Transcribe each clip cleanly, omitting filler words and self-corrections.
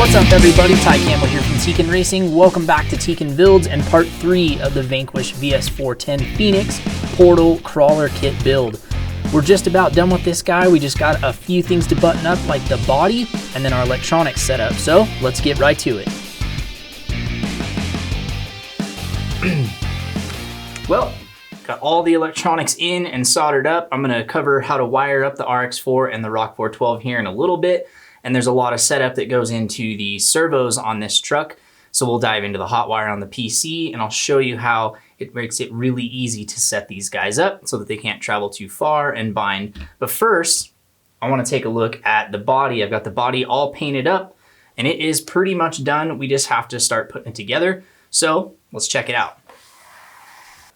What's up everybody, Ty Campbell here from Tekin Racing. Welcome back to Tekin Builds and part 3 of the Vanquish VS4-10 Phoenix Portal Crawler Kit build. We're just about done with this guy. We just got a few things to button up, like the body and then our electronics setup. So let's get right to it. Well, got all the electronics in and soldered up. I'm gonna cover how to wire up the RX4 and the ROC 412 here in a little bit. And there's a lot of setup that goes into the servos on this truck. So we'll dive into the Hotwire on the PC and I'll show you how it makes it really easy to set these guys up so that they can't travel too far and bind. But first, I want to take a look at the body. I've got the body all painted up and it is pretty much done. We just have to start putting it together. So let's check it out.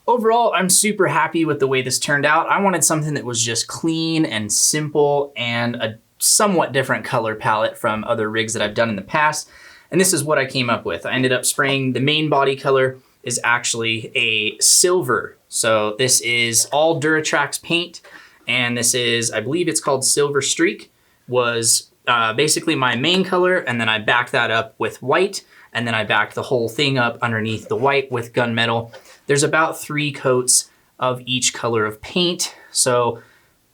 Overall, I'm super happy with the way this turned out. I wanted something that was just clean and simple and a somewhat different color palette from other rigs that I've done in the past. And this is what I came up with. I ended up spraying the main body color is actually a silver. So this is all Duratrax paint. And this is, I believe it's called Silver Streak, was basically my main color. And then I backed that up with white. And then I backed the whole thing up underneath the white with gunmetal. There's about 3 coats of each color of paint. So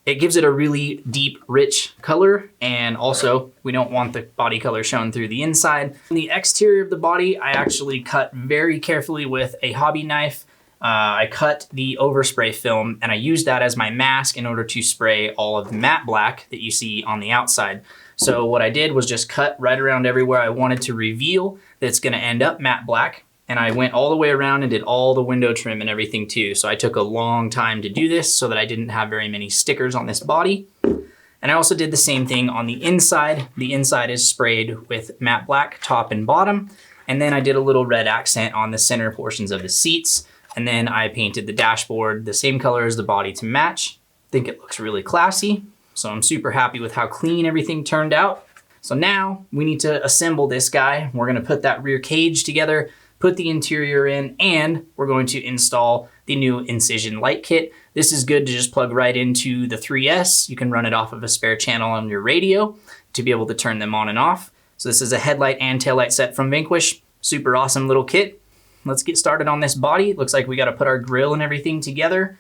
it gives it a really deep, rich color, and also we don't want the body color shown through the inside. The exterior of the body, I actually cut very carefully with a hobby knife. I cut the overspray film and I used that as my mask in order to spray all of the matte black that you see on the outside. So what I did was just cut right around everywhere I wanted to reveal that it's gonna end up matte black. And I went all the way around and did all the window trim and everything too. So I took a long time to do this so that I didn't have very many stickers on this body. And I also did the same thing on the inside. The inside is sprayed with matte black, top and bottom. And then I did a little red accent on the center portions of the seats. And then I painted the dashboard the same color as the body to match. I think it looks really classy. So I'm super happy with how clean everything turned out. So now we need to assemble this guy. We're gonna put that rear cage together, put the interior in, and we're going to install the new Incision light kit. This is good to just plug right into the 3S. You can run it off of a spare channel on your radio to be able to turn them on and off. So this is a headlight and taillight set from Vanquish. Super awesome little kit. Let's get started on this body. Looks like we got to put our grill and everything together,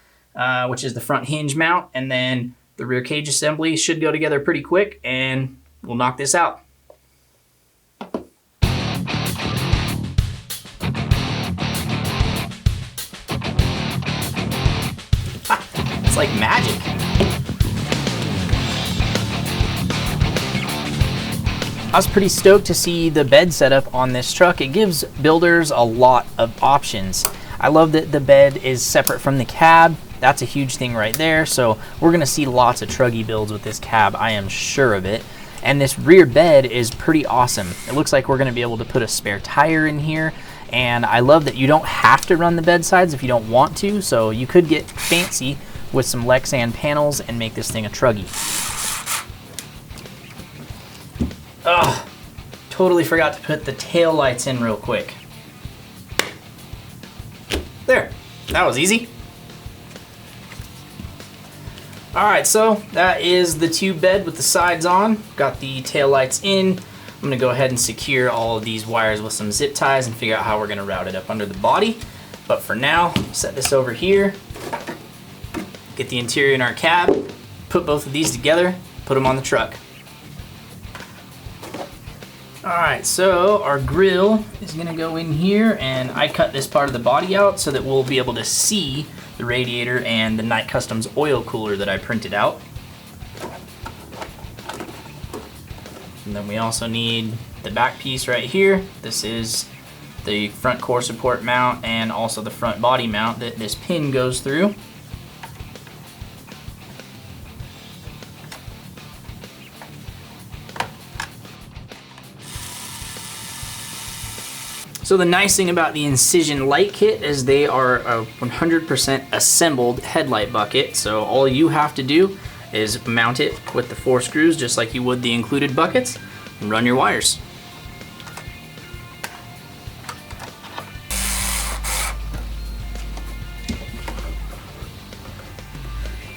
which is the front hinge mount, and then the rear cage assembly should go together pretty quick, and we'll knock this out. Like magic. I was pretty stoked to see the bed setup on this truck. It gives builders a lot of options. I love that the bed is separate from the cab. That's a huge thing right there. So we're gonna see lots of truggy builds with this cab, I am sure of it. And this rear bed is pretty awesome. It looks like we're gonna be able to put a spare tire in here. And I love that you don't have to run the bed sides if you don't want to. So you could get fancy with some Lexan panels and make this thing a truggy. Ugh, totally forgot to put the tail lights in real quick. There, that was easy. All right, so that is the tube bed with the sides on. Got the tail lights in. I'm gonna go ahead and secure all of these wires with some zip ties and figure out how we're gonna route it up under the body. But for now, set this over here. Get the interior in our cab, put both of these together, put them on the truck. All right, so our grill is gonna go in here, and I cut this part of the body out so that we'll be able to see the radiator and the Night Customs oil cooler that I printed out. And then we also need the back piece right here. This is the front core support mount and also the front body mount that this pin goes through. So the nice thing about the Incision light kit is they are a 100% assembled headlight bucket. So all you have to do is mount it with the 4 screws just like you would the included buckets and run your wires.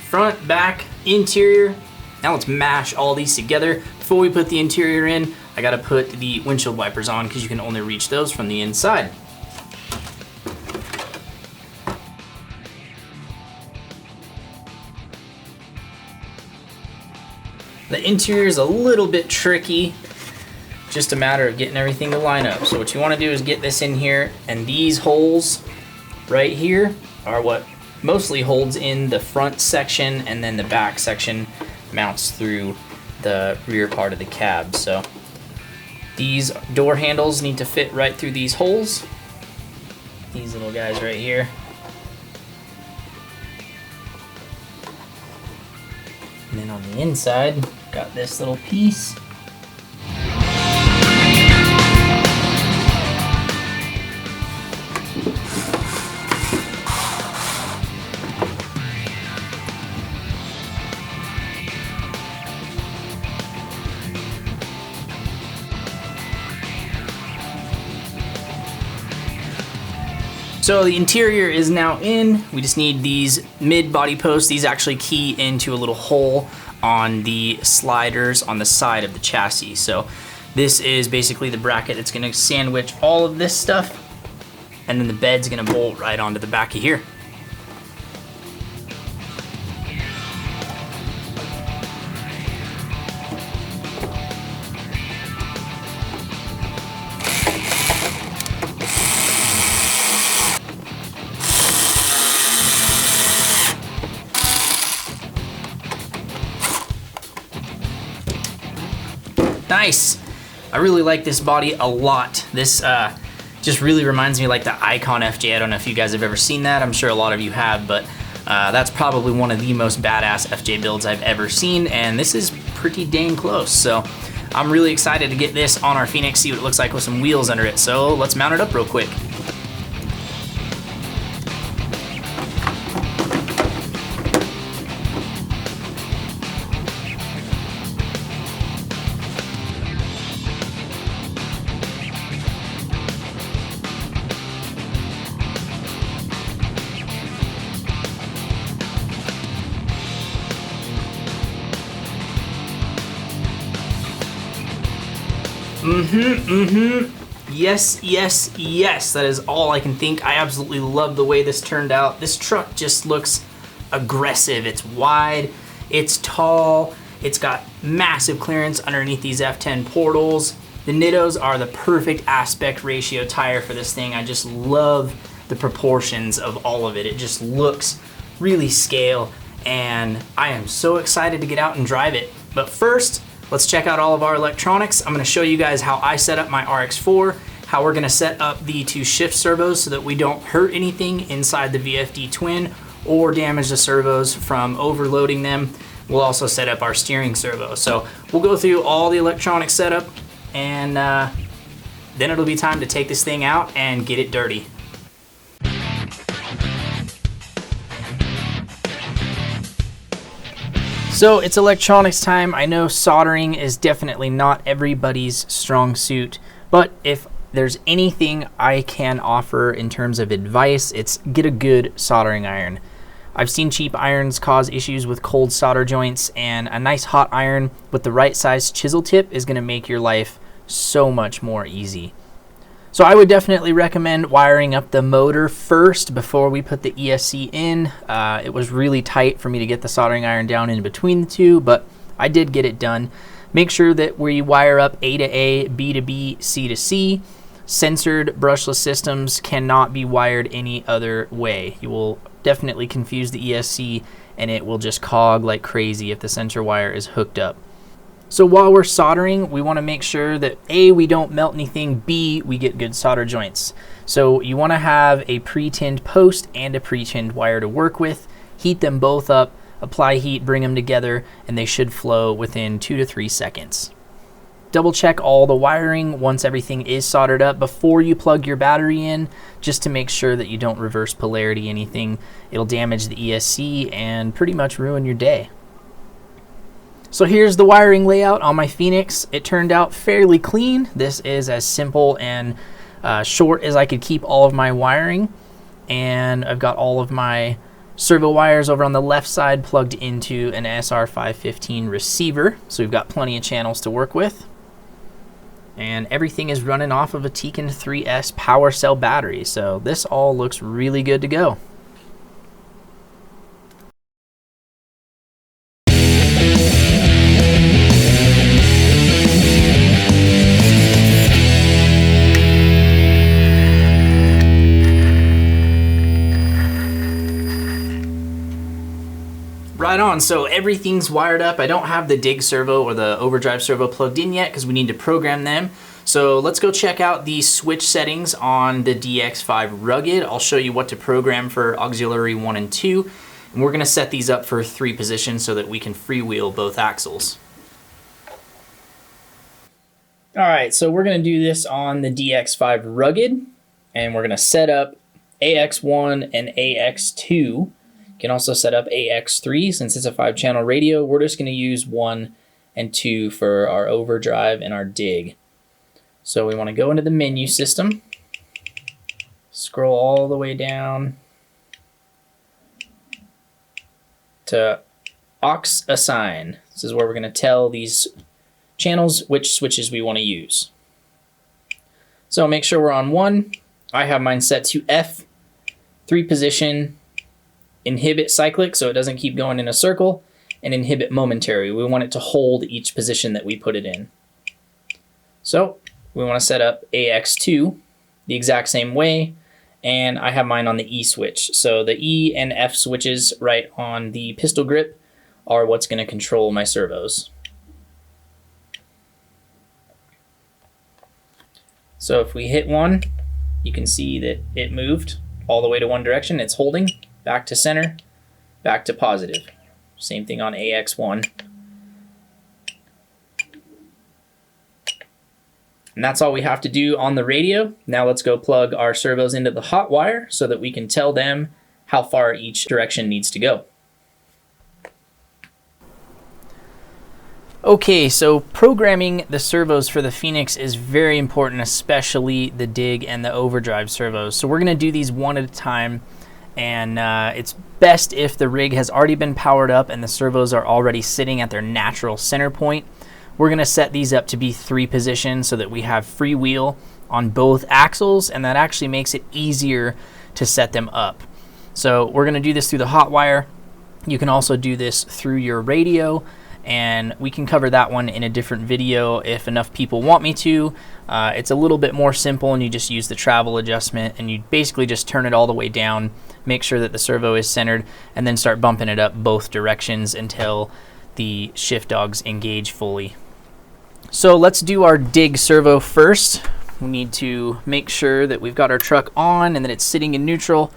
Front, back, interior. Now let's mash all these together. Before we put the interior in, I gotta put the windshield wipers on because you can only reach those from the inside. The interior is a little bit tricky, just a matter of getting everything to line up. So what you want to do is get this in here, and these holes right here are what mostly holds in the front section, and then the back section mounts through the rear part of the cab. So these door handles need to fit right through these holes, these little guys right here. And then on the inside, got this little piece. So the interior is now in. We just need these mid body posts. These actually key into a little hole on the sliders on the side of the chassis. So this is basically the bracket that's gonna sandwich all of this stuff, and then the bed's gonna bolt right onto the back of here. Nice. I really like this body a lot. This just really reminds me of like the Icon FJ. I don't know if you guys have ever seen that. I'm sure a lot of you have, but that's probably one of the most badass FJ builds I've ever seen, and this is pretty dang close. So I'm really excited to get this on our Phoenix, see what it looks like with some wheels under it. So let's mount it up real quick. Yes, yes, yes. That is all I can think. I absolutely love the way this turned out. This truck just looks aggressive. It's wide, it's tall, it's got massive clearance underneath these F10 portals. The Nittos are the perfect aspect ratio tire for this thing. I just love the proportions of all of it. It just looks really scale, and I am so excited to get out and drive it. But first, let's check out all of our electronics. I'm gonna show you guys how I set up my RX-4, how we're gonna set up the 2 shift servos so that we don't hurt anything inside the VFD twin or damage the servos from overloading them. We'll also set up our steering servo. So we'll go through all the electronic setup, and then it'll be time to take this thing out and get it dirty. So it's electronics time. I know soldering is definitely not everybody's strong suit, but if there's anything I can offer in terms of advice, it's get a good soldering iron. I've seen cheap irons cause issues with cold solder joints, and a nice hot iron with the right size chisel tip is gonna make your life so much more easy. So I would definitely recommend wiring up the motor first before we put the ESC in. It was really tight for me to get the soldering iron down in between the two, but I did get it done. Make sure that we wire up A to A, B to B, C to C. Censored brushless systems cannot be wired any other way. You will definitely confuse the ESC, and it will just cog like crazy if the sensor wire is hooked up. So while we're soldering, we want to make sure that A, we don't melt anything, B, we get good solder joints. So you want to have a pre-tinned post and a pre-tinned wire to work with. Heat them both up, apply heat, bring them together, and they should flow within 2 to 3 seconds. Double check all the wiring once everything is soldered up before you plug your battery in, just to make sure that you don't reverse polarity anything. It'll damage the ESC and pretty much ruin your day. So here's the wiring layout on my Phoenix. It turned out fairly clean. This is as simple and short as I could keep all of my wiring. And I've got all of my servo wires over on the left side plugged into an SR515 receiver. So we've got plenty of channels to work with. And everything is running off of a Tekin 3S power cell battery. So this all looks really good to go. Right on, so everything's wired up. I don't have the dig servo or the overdrive servo plugged in yet because we need to program them. So let's go check out the switch settings on the DX5 Rugged. I'll show you what to program for auxiliary 1 and 2. And we're gonna set these up for 3 positions so that we can freewheel both axles. All right, so we're gonna do this on the DX5 Rugged, and we're gonna set up AX1 and AX2. You can also set up AX3 since it's a 5-channel radio. We're just gonna use 1 and 2 for our overdrive and our dig. So we wanna go into the menu system, scroll all the way down to aux assign. This is where we're gonna tell these channels which switches we wanna use. So make sure we're on 1. I have mine set to F, 3 position, inhibit cyclic so it doesn't keep going in a circle, and inhibit momentary. We want it to hold each position that we put it in. So we want to set up AX2 the exact same way, and I have mine on the E switch. So the E and F switches right on the pistol grip are what's going to control my servos. So if we hit 1, you can see that it moved all the way to one direction. It's holding. Back to center, back to positive. Same thing on AX1. And that's all we have to do on the radio. Now let's go plug our servos into the Hotwire so that we can tell them how far each direction needs to go. Okay, so programming the servos for the Phoenix is very important, especially the dig and the overdrive servos. So we're gonna do these one at a time. And it's best if the rig has already been powered up and the servos are already sitting at their natural center point. We're going to set these up to be 3 positions so that we have free wheel on both axles, and that actually makes it easier to set them up. So we're going to do this through the Hotwire. You can also do this through your radio, and we can cover that one in a different video if enough people want me to. It's a little bit more simple, and you just use the travel adjustment, and you basically just turn it all the way down, make sure that the servo is centered, and then start bumping it up both directions until the shift dogs engage fully. So let's do our dig servo first. We need to make sure that we've got our truck on and that it's sitting in neutral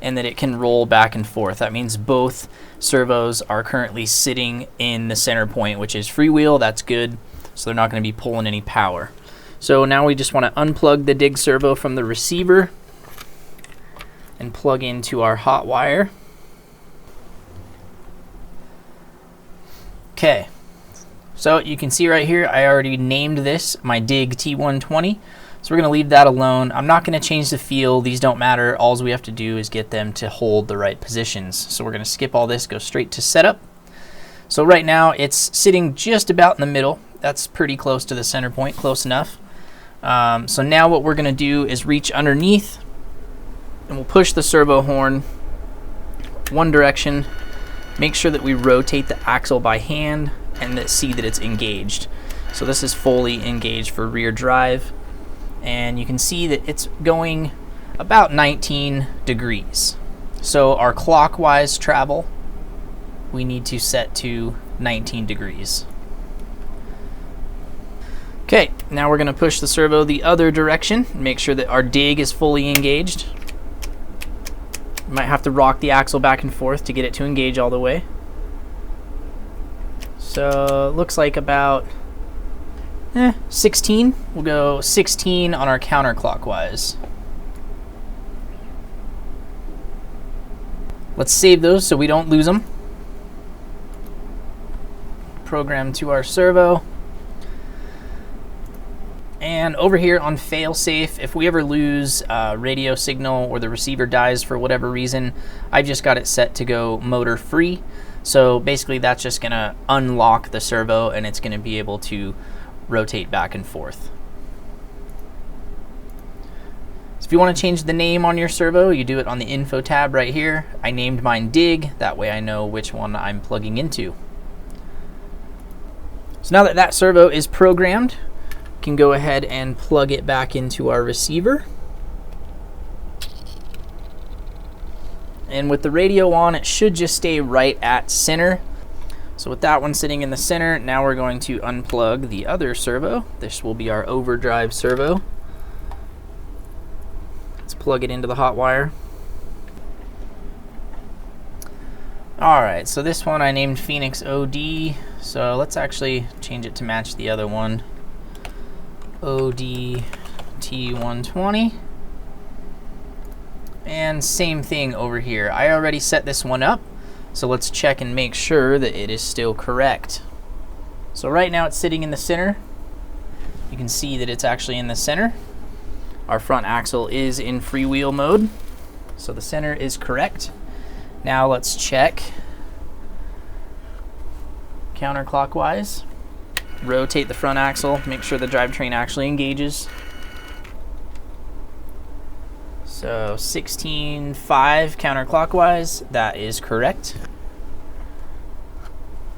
and that it can roll back and forth. That means both servos are currently sitting in the center point, which is freewheel. That's good, so they're not going to be pulling any power. So now we just want to unplug the dig servo from the receiver and plug into our Hotwire. Okay, so you can see right here I already named this my dig T120. So we're going to leave that alone. I'm not going to change the feel. These don't matter. All we have to do is get them to hold the right positions. So we're going to skip all this, go straight to setup. So right now it's sitting just about in the middle. That's pretty close to the center point, close enough. So now what we're going to do is reach underneath, and we'll push the servo horn one direction. Make sure that we rotate the axle by hand and see that it's engaged. So this is fully engaged for rear drive. And you can see that it's going about 19 degrees. So our clockwise travel, we need to set to 19 degrees. Okay, now we're going to push the servo the other direction and make sure that our dig is fully engaged. You might have to rock the axle back and forth to get it to engage all the way. So it looks like about 16. We'll go 16 on our counterclockwise. Let's save those so we don't lose them. Program to our servo. And over here on failsafe, if we ever lose radio signal or the receiver dies for whatever reason, I've just got it set to go motor free. So basically that's just gonna unlock the servo and it's gonna be able to rotate back and forth. If you want to change the name on your servo, you do it on the info tab right here. I named mine Dig, that way I know which one I'm plugging into. So now that that servo is programmed, we can go ahead and plug it back into our receiver. And with the radio on, it should just stay right at center. So with that one sitting in the center, now we're going to unplug the other servo. This will be our overdrive servo. Plug it into the Hotwire. Alright, so this one I named Phoenix OD, so let's actually change it to match the other one. OD T120. And same thing over here. I already set this one up, so let's check and make sure that it is still correct. So right now it's sitting in the center. You can see that it's actually in the center. Our front axle is in freewheel mode, so the center is correct. Now let's check counterclockwise. Rotate the front axle, make sure the drivetrain actually engages. So 16.5 counterclockwise, that is correct.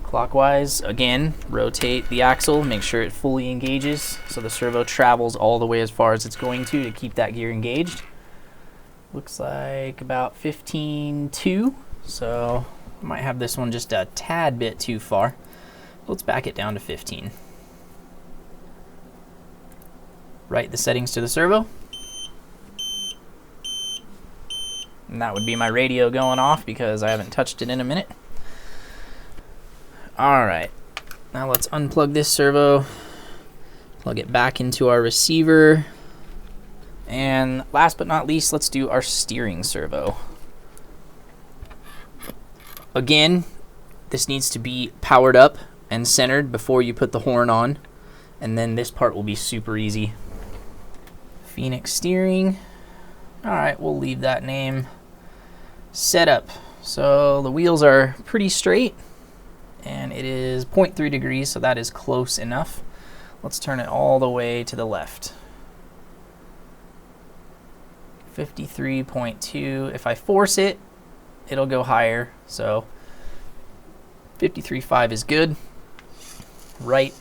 Clockwise, again, rotate the axle, make sure it fully engages so the servo travels all the way as far as it's going to keep that gear engaged. Looks like about 15.2, so I might have this one just a tad bit too far. Let's back it down to 15. Write the settings to the servo. And that would be my radio going off because I haven't touched it in a minute. Alright, now let's unplug this servo, plug it back into our receiver, and last but not least, let's do our steering servo. Again, this needs to be powered up and centered before you put the horn on, and then this part will be super easy. Phoenix Steering. Alright, we'll leave that name. Setup. So the wheels are pretty straight. And it is 0.3 degrees, so that is close enough. Let's turn it all the way to the left. 53.2. If I force it, it'll go higher. So 53.5 is good. Right.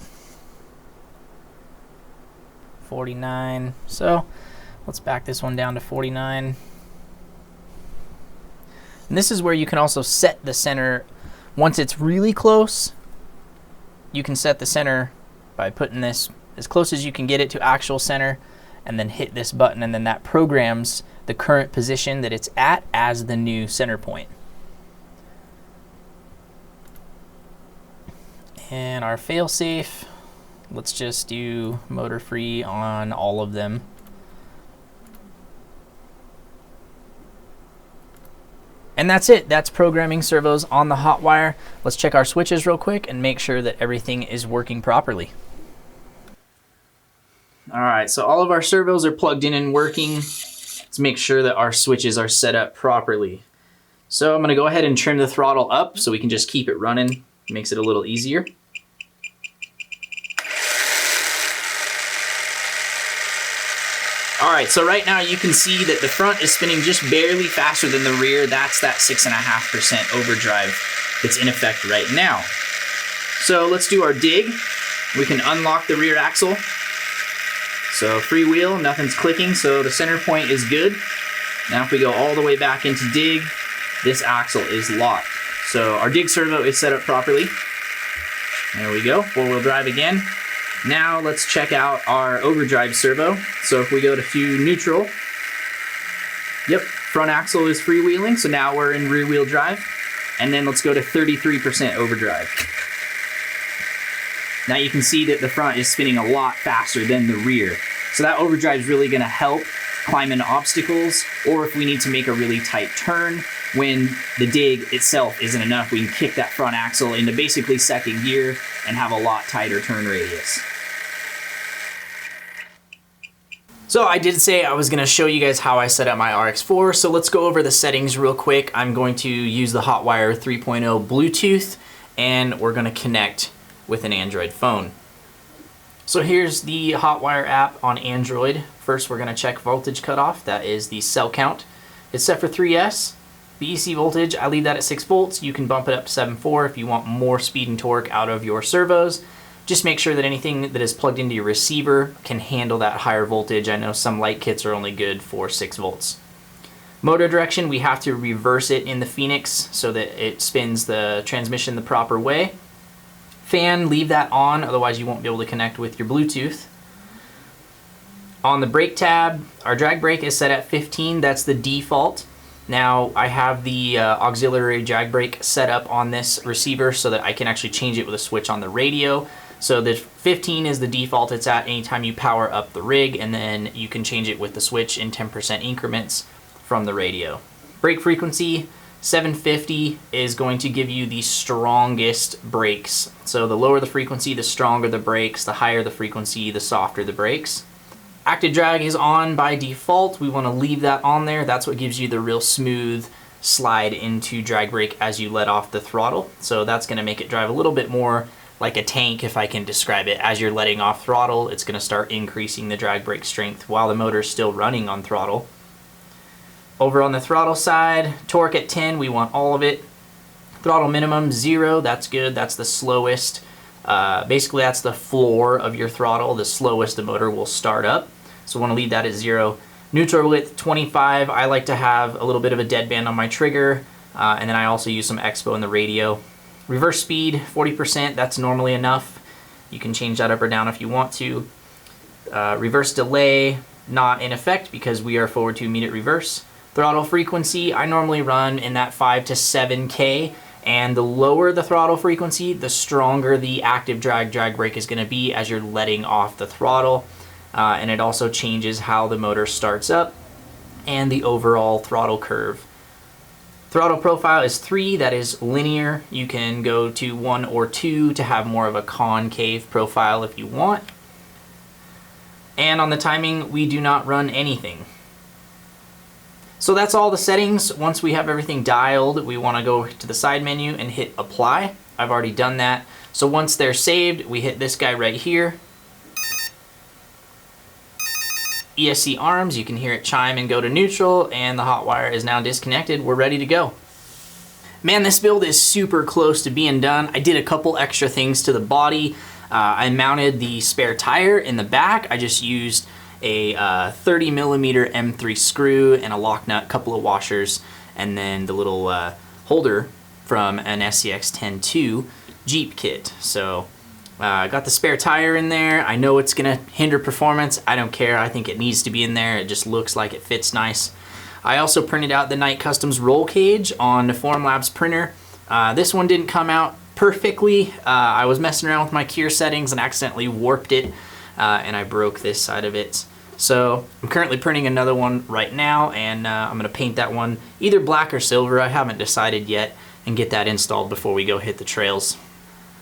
49. So let's back this one down to 49. And this is where you can also set the center. Once it's really close, you can set the center by putting this as close as you can get it to actual center, and then hit this button, and then that programs the current position that it's at as the new center point. And our failsafe, let's just do motor free on all of them. And that's it. That's programming servos on the Hotwire. Let's check our switches real quick and make sure that everything is working properly. All right, so all of our servos are plugged in and working. Let's make sure that our switches are set up properly. So I'm gonna go ahead and trim the throttle up so we can just keep it running. It makes it a little easier. All right, so right now you can see that the front is spinning just barely faster than the rear. That's that 6.5% overdrive that's in effect right now. So let's do our dig. We can unlock the rear axle. So freewheel, nothing's clicking, so the center point is good. Now if we go all the way back into dig, this axle is locked. So our dig servo is set up properly. There we go, four-wheel drive again. Now let's check out our overdrive servo. So if we go to neutral, yep, front axle is freewheeling, so now we're in rear wheel drive. And then let's go to 33% overdrive. Now you can see that the front is spinning a lot faster than the rear. So that overdrive is really gonna help climb into obstacles, or if we need to make a really tight turn, when the dig itself isn't enough, we can kick that front axle into basically second gear and have a lot tighter turn radius. So I did say I was gonna show you guys how I set up my RX-4, so let's go over the settings real quick. I'm going to use the Hotwire 3.0 Bluetooth, and we're gonna connect with an Android phone. So here's the Hotwire app on Android. First, we're going to check voltage cutoff. That is the cell count. It's set for 3S. The EC voltage, I leave that at 6 volts. You can bump it up to 7.4 if you want more speed and torque out of your servos. Just make sure that anything that is plugged into your receiver can handle that higher voltage. I know some light kits are only good for 6 volts. Motor direction, we have to reverse it in the Phoenix so that it spins the transmission the proper way. Fan, leave that on, otherwise you won't be able to connect with your Bluetooth. On the brake tab, our drag brake is set at 15, that's the default. Now I have the auxiliary drag brake set up on this receiver so that I can actually change it with a switch on the radio. So the 15 is the default it's at anytime you power up the rig, and then you can change it with the switch in 10% increments from the radio. Brake frequency, 750 is going to give you the strongest brakes. So the lower the frequency, the stronger the brakes, the higher the frequency, the softer the brakes. Active drag is on by default. We want to leave that on there. That's what gives you the real smooth slide into drag brake as you let off the throttle. So that's going to make it drive a little bit more like a tank, if I can describe it. As you're letting off throttle, it's going to start increasing the drag brake strength while the motor is still running on throttle. Over on the throttle side, torque at 10, we want all of it. Throttle minimum 0, that's good, that's the slowest. Basically that's the floor of your throttle, the slowest the motor will start up. So we want to leave that at 0. Neutral width 25, I like to have a little bit of a deadband on my trigger, and then I also use some expo in the radio. Reverse speed 40%, that's normally enough. You can change that up or down if you want to. Reverse delay, not in effect because we are forward 2-immediate reverse. Throttle frequency, I normally run in that 5 to 7K, and the lower the throttle frequency, the stronger the active drag brake is going to be as you're letting off the throttle. And it also changes how the motor starts up and the overall throttle curve. Throttle profile is 3, that is linear. You can go to 1 or 2 to have more of a concave profile if you want. And on the timing, we do not run anything. So that's all the settings. Once we have everything dialed, we want to go to the side menu and hit apply. I've already done that. So once they're saved, we hit this guy right here. ESC arms, you can hear it chime and go to neutral, and the Hotwire is now disconnected. We're ready to go. Man, this build is super close to being done. I did a couple extra things to the body. I mounted the spare tire in the back. I just used a 30mm M3 screw and a lock nut, couple of washers, and then the little holder from an SCX-10-2 Jeep kit. So I got the spare tire in there. I know it's gonna hinder performance. I don't care, I think it needs to be in there. It just looks like it fits nice. I also printed out the Knight Customs roll cage on the Formlabs printer. This one didn't come out perfectly. I was messing around with my keyer settings and accidentally warped it, and I broke this side of it. So I'm currently printing another one right now, and I'm gonna paint that one either black or silver. I haven't decided yet, and get that installed before we go hit the trails.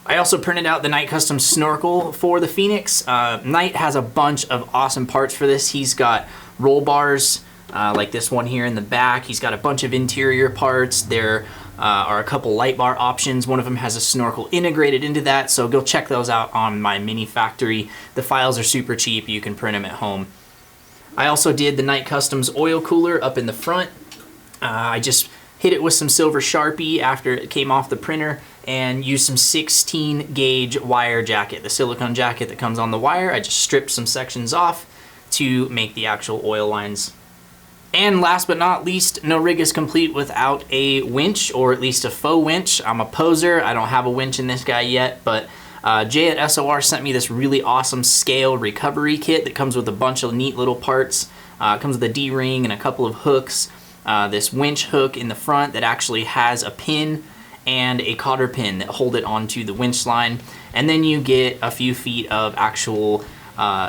I also printed out the Knight Custom snorkel for the Phoenix. Knight has a bunch of awesome parts for this. He's got roll bars like this one here in the back. He's got a bunch of interior parts. There are a couple light bar options. One of them has a snorkel integrated into that, so go check those out on my mini factory. The files are super cheap. You can print them at home. I also did the Knight Customs oil cooler up in the front. I just hit it with some silver Sharpie after it came off the printer and used some 16 gauge wire jacket, the silicone jacket that comes on the wire. I just stripped some sections off to make the actual oil lines. And last but not least, no rig is complete without a winch, or at least a faux winch. I'm a poser, I don't have a winch in this guy yet, but Jay at SOR sent me this really awesome scale recovery kit that comes with a bunch of neat little parts. It comes with a D-ring and a couple of hooks. This winch hook in the front that actually has a pin and a cotter pin that hold it onto the winch line. And then you get a few feet of actual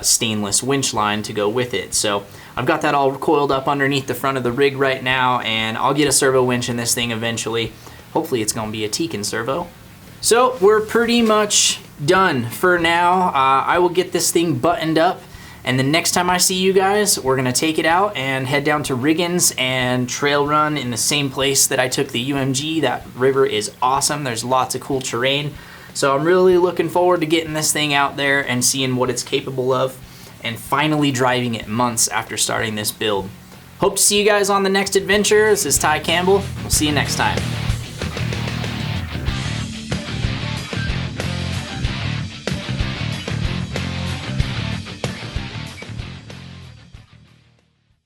stainless winch line to go with it. So I've got that all coiled up underneath the front of the rig right now, and I'll get a servo winch in this thing eventually. Hopefully it's gonna be a Tekin servo. So we're pretty much done for now. I will get this thing buttoned up, and the next time I see you guys, we're gonna take it out and head down to Riggins and trail run in the same place that I took the UMG. That river is awesome. There's lots of cool terrain. So I'm really looking forward to getting this thing out there and seeing what it's capable of, and finally driving it months after starting this build. Hope to see you guys on the next adventure. This is Ty Campbell. We'll see you next time.